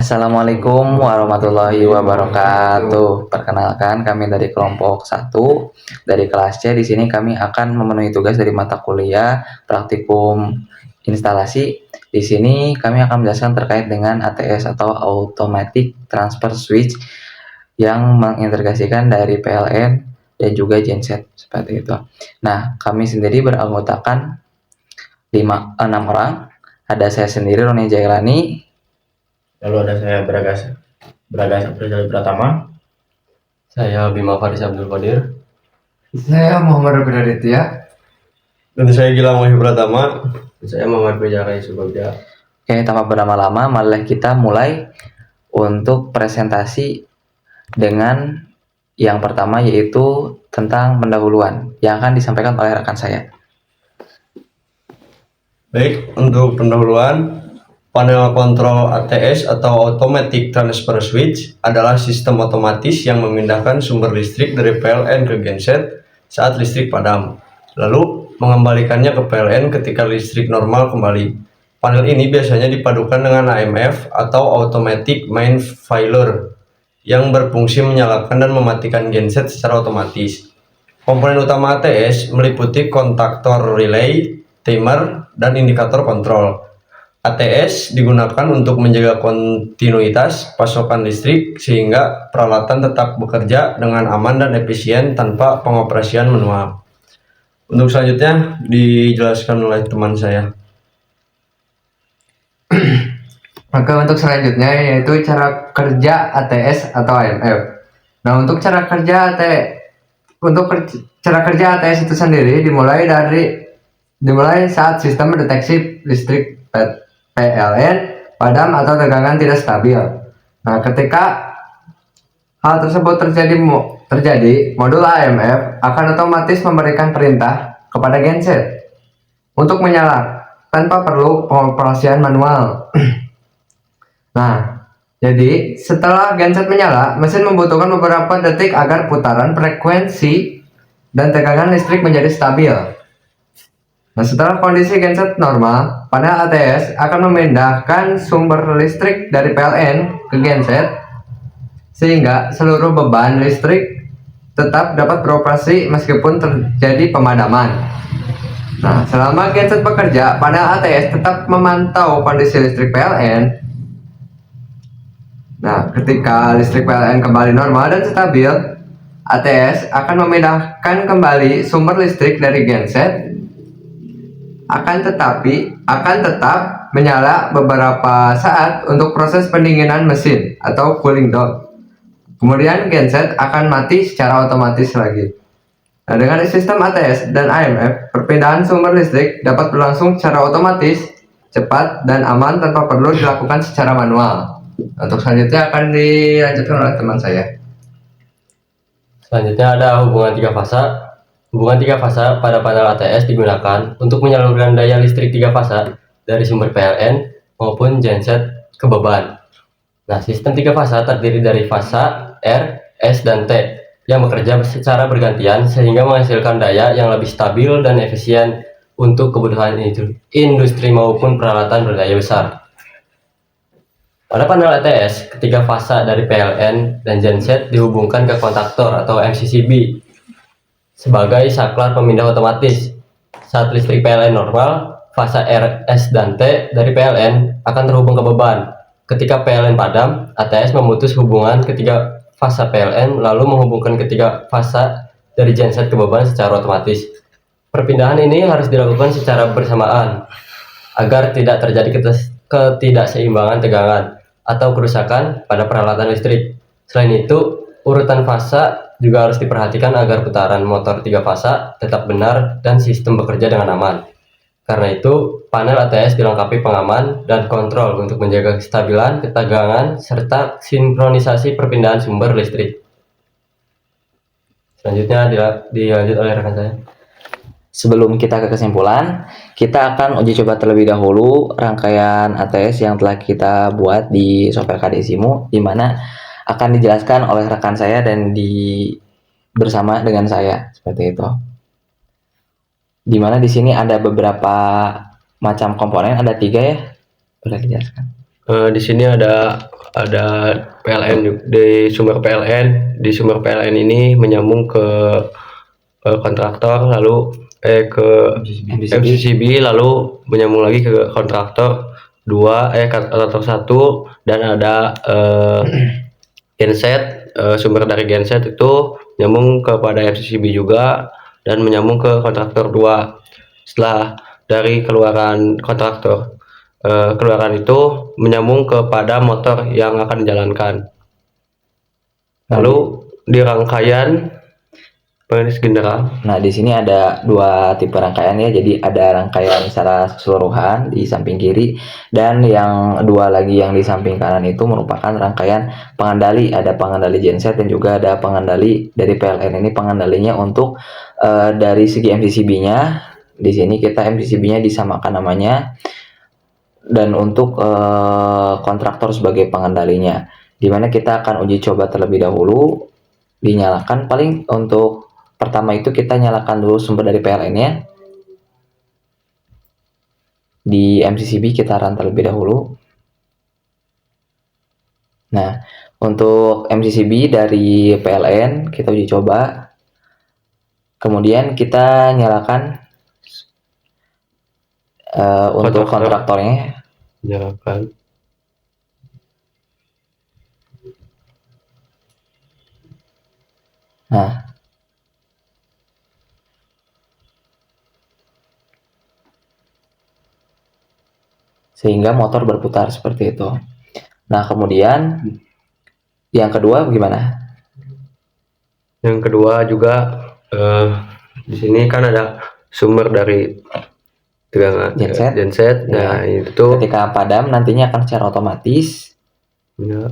Assalamualaikum warahmatullahi wabarakatuh. Perkenalkan, kami dari kelompok 1 dari kelas C. Di sini kami akan memenuhi tugas dari mata kuliah praktikum instalasi. Di sini kami akan menjelaskan terkait dengan ATS atau Automatic Transfer Switch yang mengintegrasikan dari PLN dan juga genset seperti itu. Nah, kami sendiri beranggotakan 6 orang. Ada saya sendiri, Roni Jailani. Lalu ada saya Bragas Aprizal Pratama. Saya Bima Faris Abdul Qadir. Saya Muhammad Rabi Raditya. Dan saya Gilang Wahyu Pratama. Saya Muhammad Wijaya Subagja. Oke, tanpa berlama-lama, marilah kita mulai untuk presentasi dengan yang pertama, yaitu tentang pendahuluan yang akan disampaikan oleh rekan saya. Baik, untuk pendahuluan, panel kontrol ATS atau Automatic Transfer Switch adalah sistem otomatis yang memindahkan sumber listrik dari PLN ke genset saat listrik padam, lalu mengembalikannya ke PLN ketika listrik normal kembali. Panel ini biasanya dipadukan dengan AMF atau Automatic Main Failure yang berfungsi menyalakan dan mematikan genset secara otomatis. Komponen utama ATS meliputi kontaktor relay, timer, dan indikator kontrol. ATS digunakan untuk menjaga kontinuitas pasokan listrik sehingga peralatan tetap bekerja dengan aman dan efisien tanpa pengoperasian manual. Untuk selanjutnya dijelaskan oleh teman saya. Maka untuk selanjutnya yaitu cara kerja ATS atau AMF. Nah, untuk cara kerja ATS itu sendiri dimulai saat sistem mendeteksi listrik PLN padam atau tegangan tidak stabil. Nah, ketika hal tersebut terjadi, modul AMF akan otomatis memberikan perintah kepada genset untuk menyala tanpa perlu pengoperasian manual. Nah, jadi setelah genset menyala, mesin membutuhkan beberapa detik agar putaran, frekuensi, dan tegangan listrik menjadi stabil. Nah, setelah kondisi genset normal, panel ATS akan memindahkan sumber listrik dari PLN ke genset sehingga seluruh beban listrik tetap dapat beroperasi meskipun terjadi pemadaman. Nah, selama genset bekerja, panel ATS tetap memantau kondisi listrik PLN. Nah, ketika listrik PLN kembali normal dan stabil, ATS akan memindahkan kembali sumber listrik dari genset akan tetap menyala beberapa saat untuk proses pendinginan mesin atau cooling down. Kemudian genset akan mati secara otomatis lagi. Nah, dengan sistem ATS dan AMF, perpindahan sumber listrik dapat berlangsung secara otomatis, cepat, dan aman tanpa perlu dilakukan secara manual. Untuk selanjutnya akan dilanjutkan oleh teman saya. Selanjutnya ada hubungan tiga fasa. Hubungan tiga fasa pada panel ATS digunakan untuk menyalurkan daya listrik tiga fasa dari sumber PLN maupun genset ke beban. Nah, sistem tiga fasa terdiri dari fasa R, S, dan T yang bekerja secara bergantian sehingga menghasilkan daya yang lebih stabil dan efisien untuk kebutuhan industri maupun peralatan berdaya besar. Pada panel ATS, ketiga fasa dari PLN dan genset dihubungkan ke kontaktor atau MCCB sebagai saklar pemindah otomatis. Saat listrik PLN normal, fasa R, S, dan T dari PLN akan terhubung ke beban. Ketika PLN padam, ATS memutus hubungan ketiga fasa PLN lalu menghubungkan ketiga fasa dari genset ke beban secara otomatis. Perpindahan ini harus dilakukan secara bersamaan agar tidak terjadi ketidakseimbangan tegangan atau kerusakan pada peralatan listrik. Selain itu, urutan fasa juga harus diperhatikan agar putaran motor tiga fasa tetap benar dan sistem bekerja dengan aman. Karena itu, panel ATS dilengkapi pengaman dan kontrol untuk menjaga kestabilan, ketegangan, serta sinkronisasi perpindahan sumber listrik. Selanjutnya dilanjut oleh rekan saya. Sebelum kita ke kesimpulan, kita akan uji coba terlebih dahulu rangkaian ATS yang telah kita buat di software KDSIMU, di mana akan dijelaskan oleh rekan saya dan bersama dengan saya seperti itu. Di mana di sini ada beberapa macam komponen, ada 3 ya, boleh dijelaskan? Di sini ada ada PLN di sumber PLN. Di sumber PLN ini menyambung ke kontraktor, lalu ke MCCB, lalu menyambung lagi ke kontraktor kontraktor 1, dan ada genset, sumber dari genset itu nyambung kepada MCCB juga dan menyambung ke kontraktor 2. Setelah dari keluaran kontraktor, keluaran itu menyambung kepada motor yang akan dijalankan. Lalu di rangkaian pengedis general. Nah, di sini ada dua tipe rangkaian ya. Jadi ada rangkaian secara keseluruhan di samping kiri, dan yang dua lagi yang di samping kanan itu merupakan rangkaian pengendali. Ada pengendali genset dan juga ada pengendali dari PLN. Ini pengendalinya untuk dari segi MCCB-nya. Di sini kita MCCB-nya disamakan namanya, dan untuk kontraktor sebagai pengendalinya. Dimana kita akan uji coba terlebih dahulu, dinyalakan. Paling untuk pertama itu kita nyalakan dulu sumber dari PLN-nya. Di MCCB kita run terlebih dahulu. Nah, untuk MCCB dari PLN kita uji coba. Kemudian kita nyalakan untuk kontraktornya. Nyalakan. Nah, sehingga motor berputar seperti itu. Nah, kemudian yang kedua gimana? Yang kedua juga di sini kan ada sumber dari tegangan genset. Nah, itu Ketika padam nantinya akan secara otomatis. ya,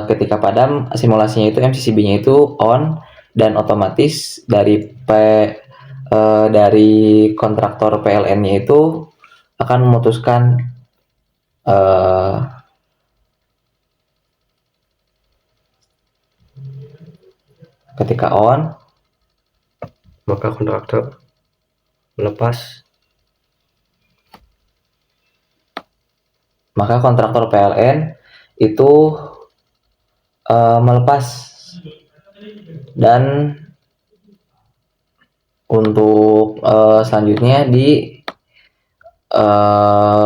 Ketika padam simulasinya itu MCCB-nya itu on, dan otomatis dari kontraktor PLN-nya itu akan memutuskan ketika on, maka kontraktor melepas. maka kontraktor PLN itu melepas, dan untuk selanjutnya di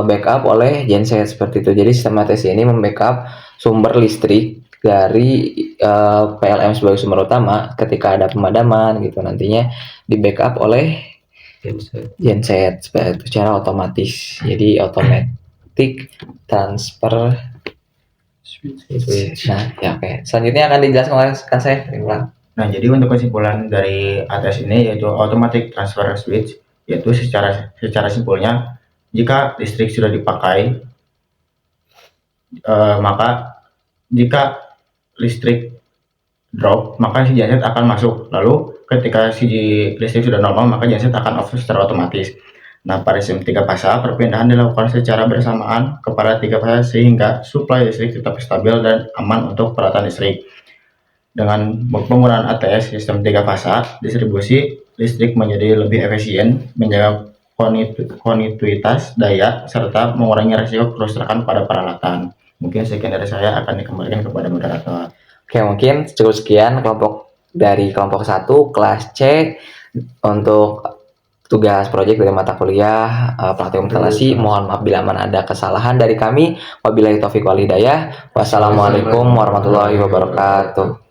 backup oleh genset seperti itu. Jadi sistem ATC ini membackup sumber listrik dari PLM sebagai sumber utama ketika ada pemadaman gitu, nantinya di backup oleh genset seperti itu secara otomatis. Jadi automatic transfer switch. Nah, ya oke. Selanjutnya akan dijelaskan oleh saya. Nah, jadi untuk kesimpulan dari atas ini yaitu automatic transfer switch, yaitu secara simpulnya jika listrik sudah dipakai, maka jika listrik drop maka si genset akan masuk, lalu ketika si listrik sudah normal maka genset akan off secara otomatis. Nah, pada sistem 3 fasa perpindahan dilakukan secara bersamaan kepada 3 fasa sehingga suplai listrik tetap stabil dan aman untuk peralatan listrik. Dengan penggunaan ATS sistem 3 fasa, distribusi listrik menjadi lebih efisien, menjaga kontinuitas daya, serta mengurangi risiko kerusakan pada peralatan. Mungkin sekian dari saya, akan dikembalikan kepada moderator. Oke, mungkin cukup sekian kelompok 1 kelas C untuk tugas proyek dari mata kuliah praktikum instalasi. Mohon maaf bila mana ada kesalahan dari kami. Wabillahi taufiq wal hidayah. Wassalamualaikum warahmatullahi wabarakatuh.